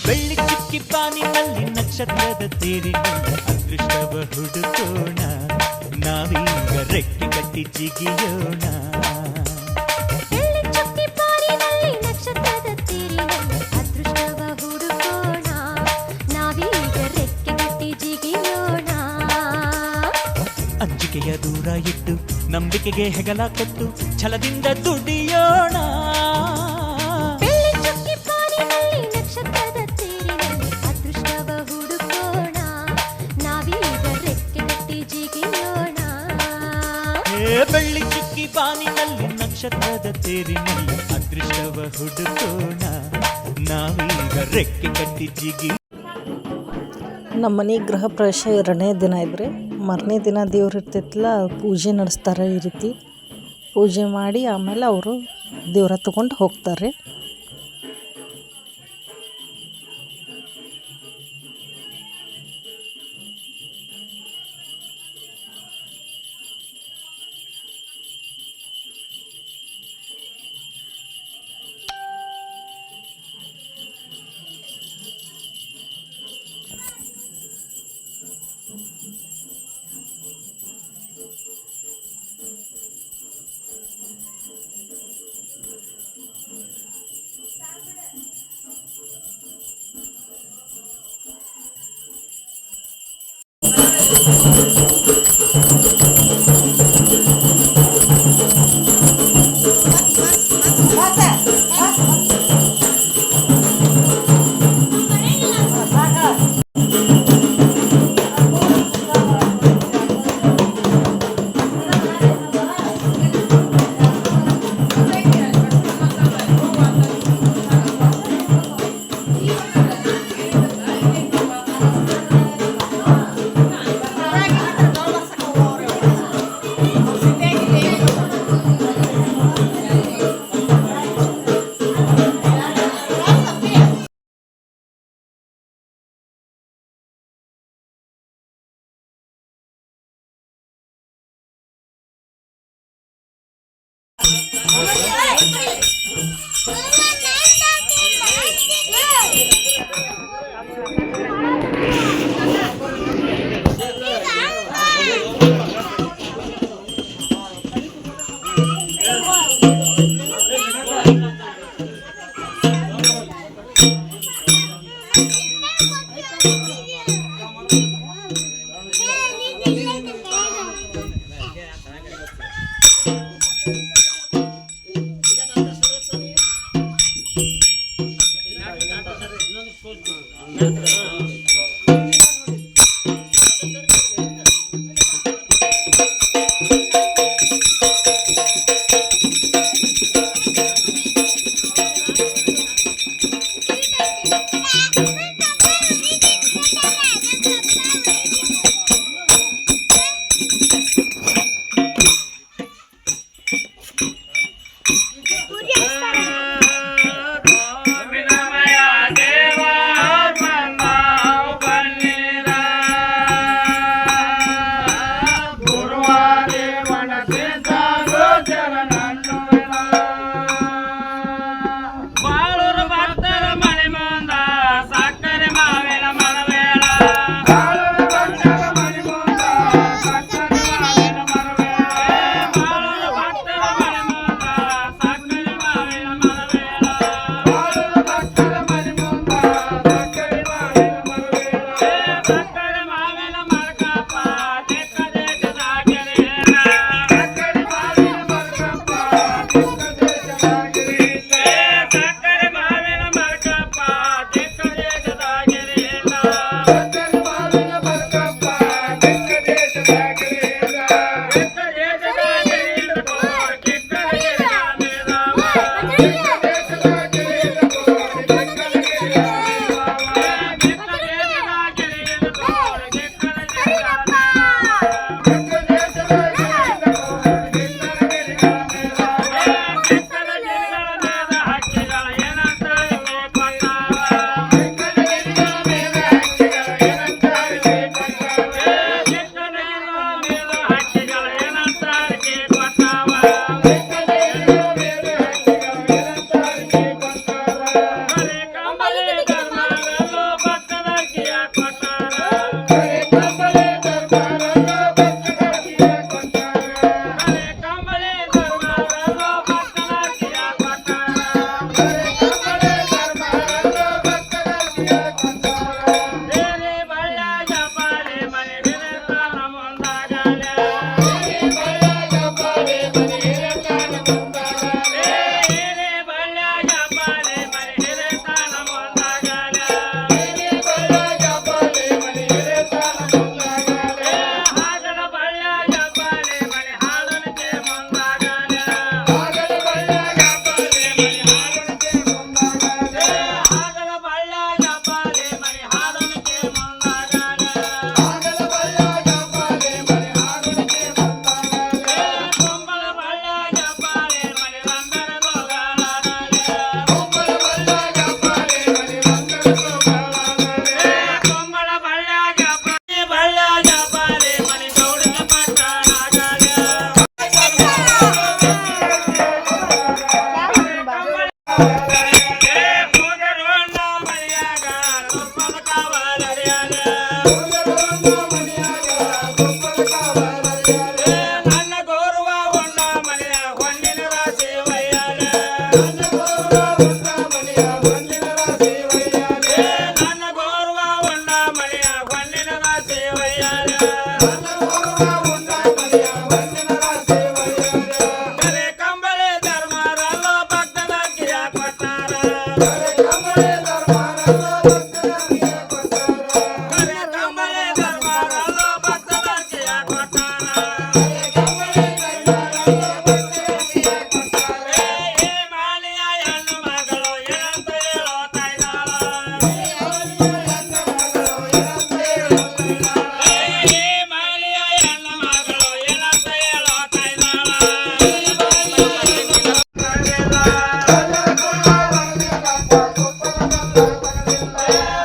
ಬೆಳ್ಳಿ ಚುಕ್ಕಿ ಪಾನಿನಲ್ಲಿ ನಕ್ಷತ್ರದ ತೇರಿನಲ್ಲಿ ಅದೃಷ್ಟವ ಹುಡುಕೋಣ, ನಾವೀಗ ರೆಕ್ಕೆ ಕಟ್ಟಿ ಜಿಗಿಯೋಣ. ಅಂಜಿಕೆಯ ದೂರ ಇಟ್ಟು ನಂಬಿಕೆಗೆ ಹೆಗಲ ಕೊಟ್ಟು ಛಲದಿಂದ ದುಡಿಯೋಣ. ಬೆಳ್ಳಿ ಚುಕ್ಕಿ ಪಾನಿನಲ್ಲಿ ನಕ್ಷತ್ರದ ತೇರಿನಲ್ಲಿ ಅದೃಷ್ಟವ ಹುಡುಕೋಣ, ನಾವೀಗ ರೆಕ್ಕೆ ಕಟ್ಟಿ ಜಿಗಿ. ನಮ್ಮನೆ ಗೃಹ ಪ್ರವೇಶ 2ನೇ ದಿನ ಇದ್ರೆ ಮರನೇ ದಿನ ದೇವ್ರು ಇರ್ತೈತಲ್ಲ ಪೂಜೆ ನಡೆಸ್ತಾರೆ. ಈ ರೀತಿ ಪೂಜೆ ಮಾಡಿ ಆಮೇಲೆ ಅವರು ದೇವ್ರ ತಗೊಂಡು ಹೋಗ್ತಾರೆ. Wow! ನನ್ನ ಗೋರುವ ಉಂಡ ಮಳೆಯ ಹೊನ್ನಿನ ರಾಶಿ ವಯ್ಯಾರ ಕರೆ ಕಂಬಳಿ ಧರ್ಮರಲ್ಲೋ ಭಕ್ತದ ಕಿಯ ಕೊಟ್ಟಾರ ಕರೆ ಕಂಬಳಿ ಧರ್ಮರಲ್ಲೋ ಭಕ್ತದ ಕಿಯ ಕೊಟ್ಟಾರ ಏ ಮಾಲಿಯ ಹೆಣ್ಣು ಮಗಳು ಏನಂತ ಹೇಳೋತಾ ಇದ್ದಾಳ ಏ ಮಾಲಿಯ ಹೆಣ್ಣು ಮಗಳು ಏನಂತ ಹೇಳೋತಾ ಇದ್ದಾಳ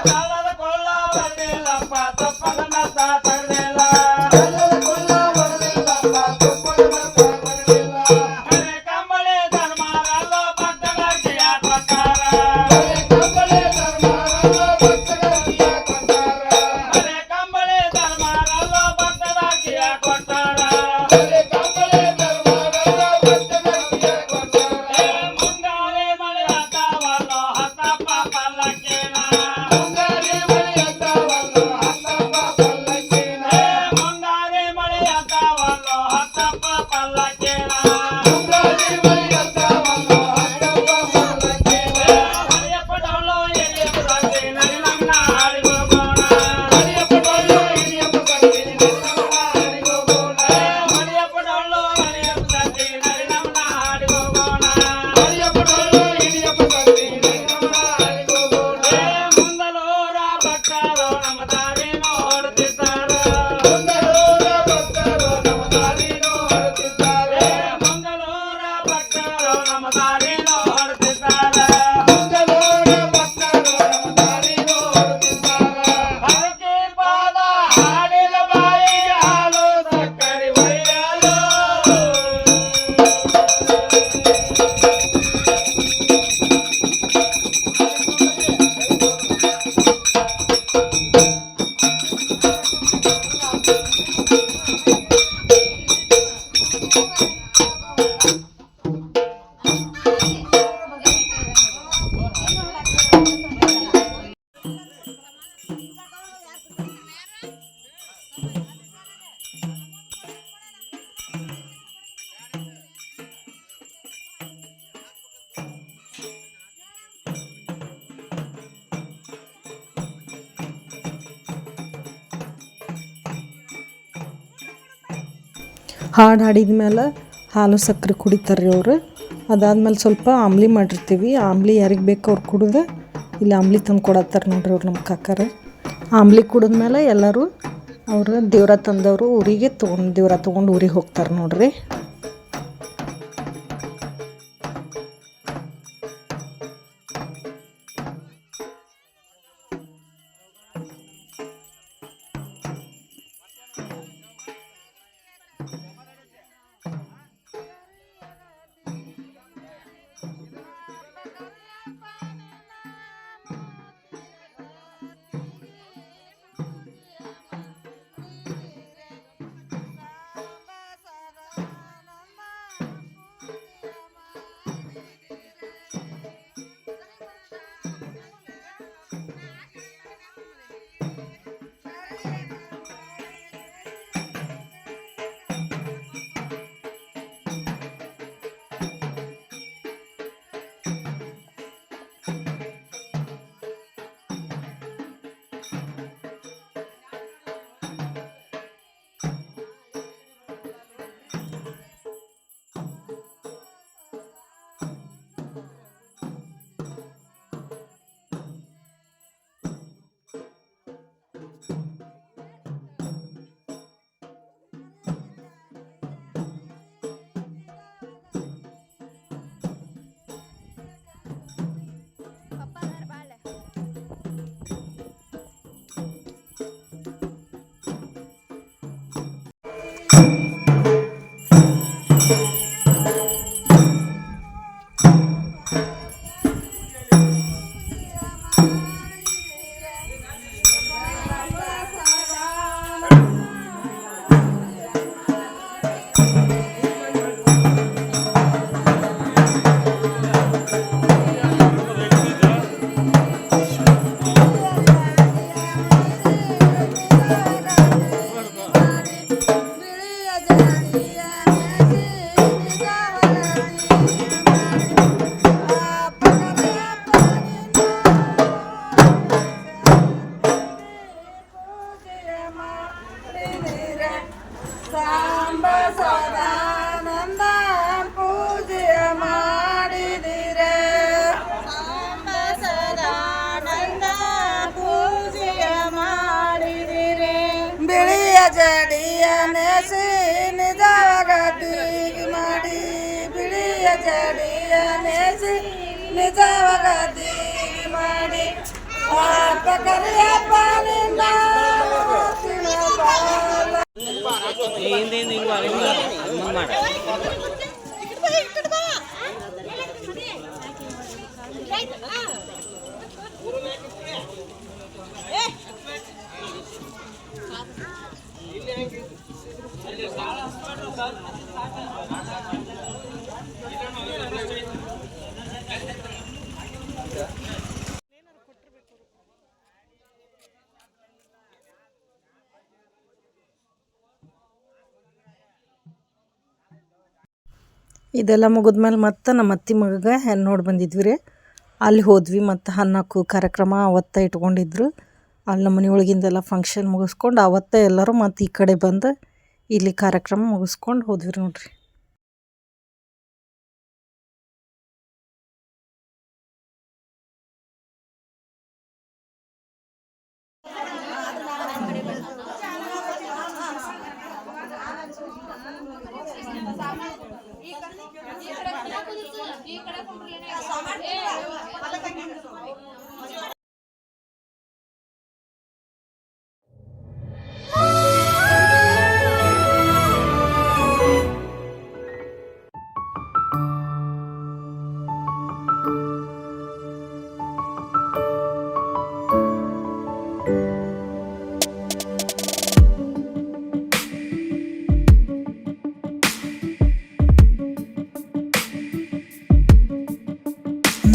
ಕಳ್ಳದ ಕೊಳ್ಳ ಬಂದಿಲ್ಲಪ್ಪ ತಪ್ಪದ ಮತ ತಗಲಿಲ್ಲ ಕರೆ ಕಂಬಳಿ ಧರ್ಮರಲ್ಲೋ ಭಕ್ತದ ಕಿಯ ಕೊಟ್ಟಾರ ಕರೆ ಕಂಬಳಿ ಧರ್ಮರಲ್ಲೋ ಭಕ್ತದ ಕಿಯ ಕೊಟ್ಟಾರ ಮುಂಗಾರಿ ಮಳೆ ಹತ್ತವಲ್ಲೋ ಹತ್ತಪ್ಪ ಪಲ್ಲಕ್ಕಿನ ಮುಂಗಾರಿ ಮಳೆ ಹತ್ತವಲ್ಲೋ ಹತ್ತಪ್ಪ ಪಲ್ಲಕ್ಕಿನ ಹರಿಯಪ್ಪ ಡೊಳ್ಳು ಎಲಿಯಪ್ಪ ಸಂತಿ ನರಿ ನಮ್ಮ ಹಾಡಿಗೆ ಹೋಗೋಣ ಹರಿಯಪ್ಪ ಡೊಳ್ಳು ಎಲಿಯಪ್ಪ ಸಂತಿ ನರಿ ನಮ್ಮ ಹಾಡಿಗೆ ಹೋಗೋಣ ಮುಂದಲೂರ ಭಕ್ತರು ನಮ್ಮ ದಾರಿ ನೋಡುತ್ತಿದ್ದಾರ ಮುಂದಲೂರ ಭಕ್ತರು ನಮ್ಮ ದಾರಿ ನೋಡುತ್ತಿದ್ದಾರ ಹರಕೆ ಪಾದ ಹಾಡಿದ ಬಾಯಿಗೆ ಹಾಲು ಸಕ್ಕರೆ ಒಯ್ಯಲು ಹಾಡು ಹಾಡಿದ ಮೇಲೆ ಹಾಲು ಸಕ್ಕರೆ ಕುಡಿತಾರೆ ರೀ ಅವರು. ಅದಾದ್ಮೇಲೆ ಸ್ವಲ್ಪ ಆಮ್ಲಿ ಮಾಡಿರ್ತೀವಿ. ಆಮ್ಲಿ ಯಾರಿಗೆ ಬೇಕು ಅವ್ರು ಕುಡಿದು ಇಲ್ಲಿ ಆಮ್ಲಿ ತಂದು ಕೊಡತ್ತಾರೆ ನೋಡ್ರಿ ಅವ್ರು ನಮ್ಮ ಕಾಕಾರ. ಆಮ್ಲಿ ಕುಡಿದ್ಮೇಲೆ ಎಲ್ಲರೂ ಅವರು ದೇವ್ರ ತಂದವರು ಊರಿಗೆ ತೊಗೊಂಡು ಊರಿಗೆ ಹೋಗ್ತಾರೆ ನೋಡ್ರಿ. ಜಡಿಯ ನೆಸಿ ನಿಜವಾಗದಿಗಿ ಮಾಡಿ ಬಿಳಿಯ ಜಡಿಯ ನೆಸಿ ನಿಜವಾಗದಿಗಿ ಮಾಡಿ ಪಾಪ ಕರಿಯಪ್ಪ ನಿನ್ನ ತಿಳಬಾಲ. ಇದೆಲ್ಲ ಮುಗಿದ್ಮೇಲೆ ಮತ್ತೆ ನಮ್ಮ ಅತ್ತೆ ಮಗಗೆ ಹೆಣ್ಣು ನೋಡಿ ಬಂದಿದ್ವಿ ರೀ. ಅಲ್ಲಿ ಹೋದ್ವಿ ಮತ್ತು ಹನ್ನಕ್ಕು ಕಾರ್ಯಕ್ರಮ ಅವತ್ತ ಇಟ್ಕೊಂಡಿದ್ರು. ಅಲ್ಲಿ ನಮ್ಮ ಮನೆ ಒಳಗಿಂದೆಲ್ಲ ಫಂಕ್ಷನ್ ಮುಗಿಸ್ಕೊಂಡು ಅವತ್ತೇ ಎಲ್ಲರೂ ಮತ್ತು ಈ ಕಡೆ ಬಂದು ಇಲ್ಲಿ ಕಾರ್ಯಕ್ರಮ ಮುಗಿಸ್ಕೊಂಡು ಹೋದ್ವಿ ನೋಡ್ರಿ.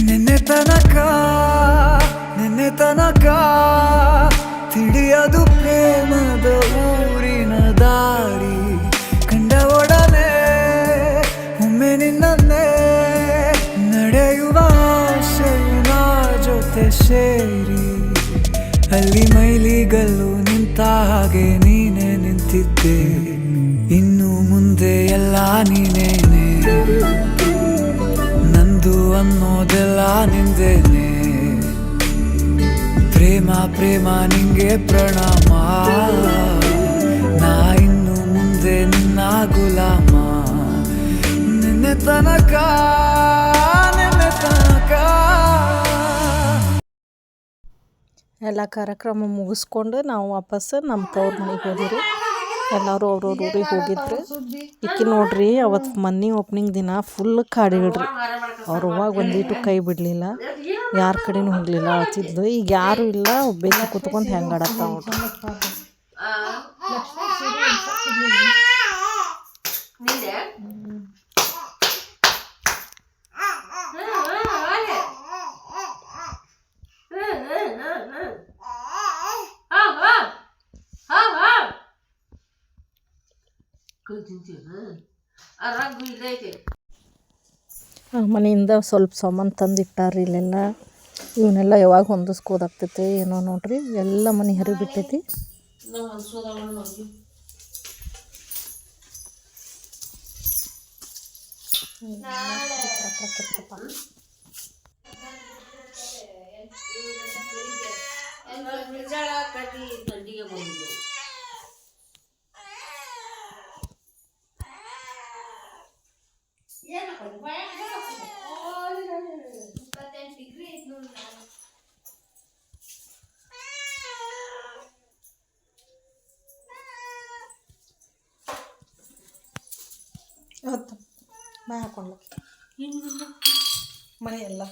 ನಿನ್ನೆ ತನಕ ತಿಳಿಯದು ಪ್ರೇಮದ ಊರಿನ ದಾರಿ ಕಂಡ ಒಡನೆ ಒಮ್ಮೆ ನಿನ್ನೇ ನಡೆಯುವ ಆಸೆಯ ಜೊತೆ ಸೇರಿ ಅಲ್ಲಿ ಮೈಲಿಗಲ್ಲು ನಿಂತ ಹಾಗೆ ನೀನೆ ನಿಂತಿದ್ದೆ. ಇನ್ನು ಮುಂದೆ ಎಲ್ಲ ನೀನೇನೆ, ನಂದು ಅನ್ನೋದೆಲ್ಲ ನಿಂದೇನೆ. ಪ್ರೇಮ ಪ್ರೇಮ ನಿಂಗೆ ಪ್ರಣಾಮ, ನಾ ಇನ್ನು ಮುಂದೆ ನಿನ್ನ ಗುಲಾಮ. ನಿನ್ನೆ ತನಕ ಎಲ್ಲ ಕಾರ್ಯಕ್ರಮ ಮುಗಿಸ್ಕೊಂಡು ನಾವು ವಾಪಸ್ ನಮ್ಮ ತವ್ರ ಮನೆಗೆ ಹೋದಿರಿ. ಎಲ್ಲರೂ ಅವ್ರವ್ರ ಊರಿಗೆ ಹೋಗಿದ್ರು. ಈಕಿ ನೋಡ್ರಿ ಅವತ್ತು ಮನೆ ಓಪನಿಂಗ್ ದಿನ ಫುಲ್ ಕಾಡಿಗಳ್ರಿ. ಅವ್ರು ಅವಾಗ ಒಂದಿಟ್ಟು ಕೈ ಬಿಡಲಿಲ್ಲ, ಯಾರ ಕಡೆನೂ ಹೋಗಲಿಲ್ಲ, ಅಳ್ತಿದ್ಲು. ಈಗ ಯಾರೂ ಇಲ್ಲ, ಒಬ್ಬೇಕಿ ಕುತ್ಕೊಂಡು ಹೆಂಗೆ ಆಡತ್ತ ನೋಡ್ರಿ. ಮನೆಯಿಂದ ಸ್ವಲ್ಪ ಸಾಮಾನು ತಂದಿಟ್ಟಾರ ಇಲ್ಲೆಲ್ಲ. ಇವನ್ನೆಲ್ಲ ಯಾವಾಗ ಹೊಂದಿಸ್ಕೋದಾಗ್ತೈತೆ ಏನೋ ನೋಡ್ರಿ. ಎಲ್ಲ ಮನೆ ಹರಿಬಿಟ್ಟೈತಿ. ಬಾಯ್ ಹಾಕೊಂಡ್ಲಕ್ಕೆ ಮನೆ ಎಲ್ಲ